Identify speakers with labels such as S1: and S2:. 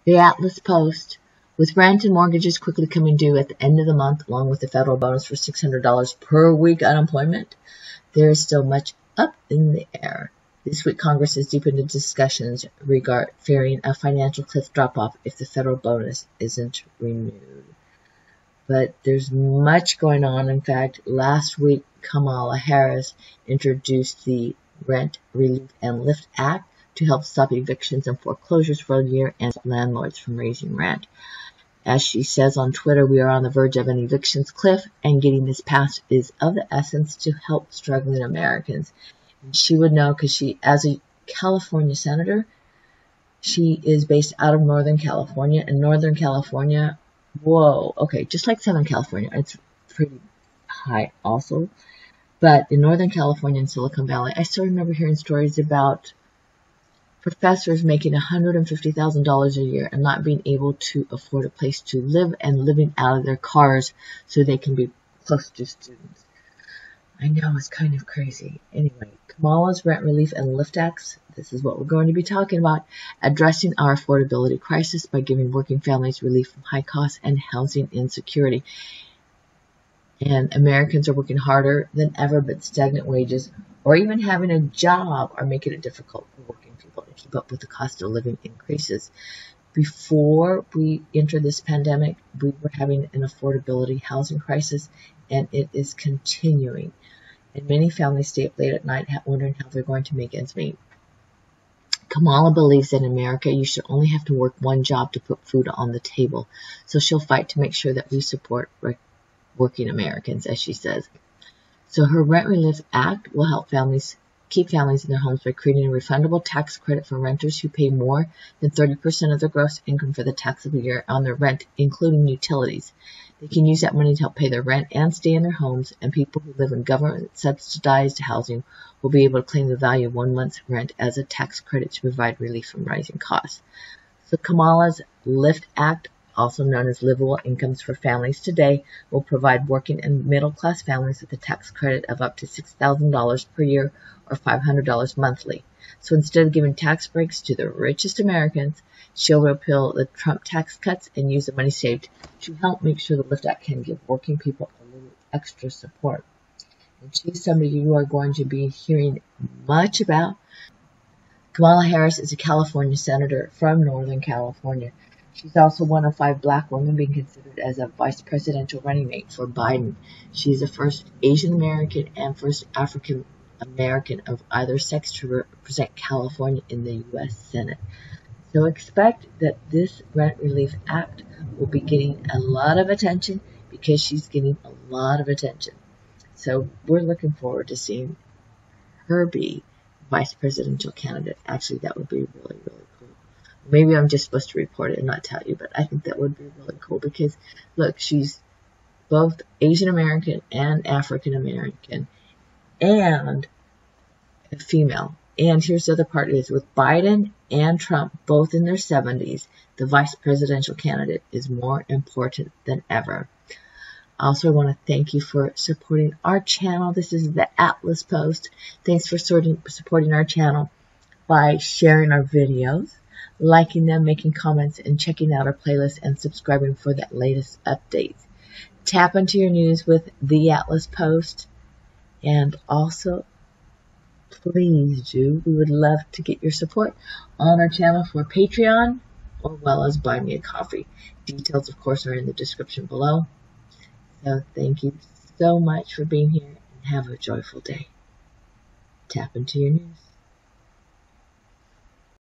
S1: The Atlas Post. With rent and mortgages quickly coming due at the end of the month, along with the federal bonus for $600 per week unemployment, there is still much up in the air. This week, Congress is deep into discussions fearing a financial cliff drop-off if the federal bonus isn't renewed. But there's much going on. In fact, last week, Kamala Harris introduced the Rent Relief and Lift Act to help stop evictions and foreclosures for a year and stop landlords from raising rent. As she says on Twitter, we are on the verge of an evictions cliff, and getting this passed is of the essence to help struggling Americans. And she would know because she, as a California senator, she is based out of Northern California. And Northern California, whoa, okay, just like Southern California, it's pretty high also. But in Northern California and Silicon Valley, I still remember hearing stories about professors making $150,000 a year and not being able to afford a place to live and living out of their cars so they can be close to students. I know, it's kind of crazy. Anyway, Kamala's Rent Relief and Lift Acts, this is what we're going to be talking about, addressing our affordability crisis by giving working families relief from high costs and housing insecurity. And Americans are working harder than ever, but stagnant wages or even having a job are making it difficult for working people to keep up with the cost of living increases. Before we entered this pandemic, we were having an affordability housing crisis, and it is continuing. And many families stay up late at night wondering how they're going to make ends meet. Kamala believes that in America, you should only have to work one job to put food on the table. So she'll fight to make sure that we support working Americans, as she says. So her Rent Relief Act will help families keep families in their homes by creating a refundable tax credit for renters who pay more than 30% of their gross income for the taxable year on their rent, including utilities. They can use that money to help pay their rent and stay in their homes, and people who live in government-subsidized housing will be able to claim the value of 1 month's rent as a tax credit to provide relief from rising costs. So Kamala's Lift Act, also known as Livable Incomes for Families Today, will provide working and middle-class families with a tax credit of up to $6,000 per year or $500 monthly. So instead of giving tax breaks to the richest Americans, she'll repeal the Trump tax cuts and use the money saved to help make sure the Lift Act can give working people a little extra support. And she's somebody you are going to be hearing much about. Kamala Harris is a California senator from Northern California. She's also one of 5 black women being considered as a vice presidential running mate for Biden. She's the first Asian American and first African American of either sex to represent California in the U.S. Senate. So expect that this Rent Relief Act will be getting a lot of attention because she's getting a lot of attention. So we're looking forward to seeing her be vice presidential candidate. Actually, that would be really, really cool. Maybe I'm just supposed to report it and not tell you, but I think that would be really cool because, look, she's both Asian American and African American and a female. And here's the other part is with Biden and Trump both in their 70s, the vice presidential candidate is more important than ever. Also, I want to thank you for supporting our channel. This is the Atlas Post. Thanks for supporting our channel by sharing our videos, liking them, making comments, and checking out our playlist and subscribing for the latest updates. Tap into your news with the Atlas Post. And also, please do, we would love to get your support on our channel for Patreon, as well as Buy Me a Coffee. Details, of course, are in the description below. So thank you so much for being here, and have a joyful day. Tap into your news.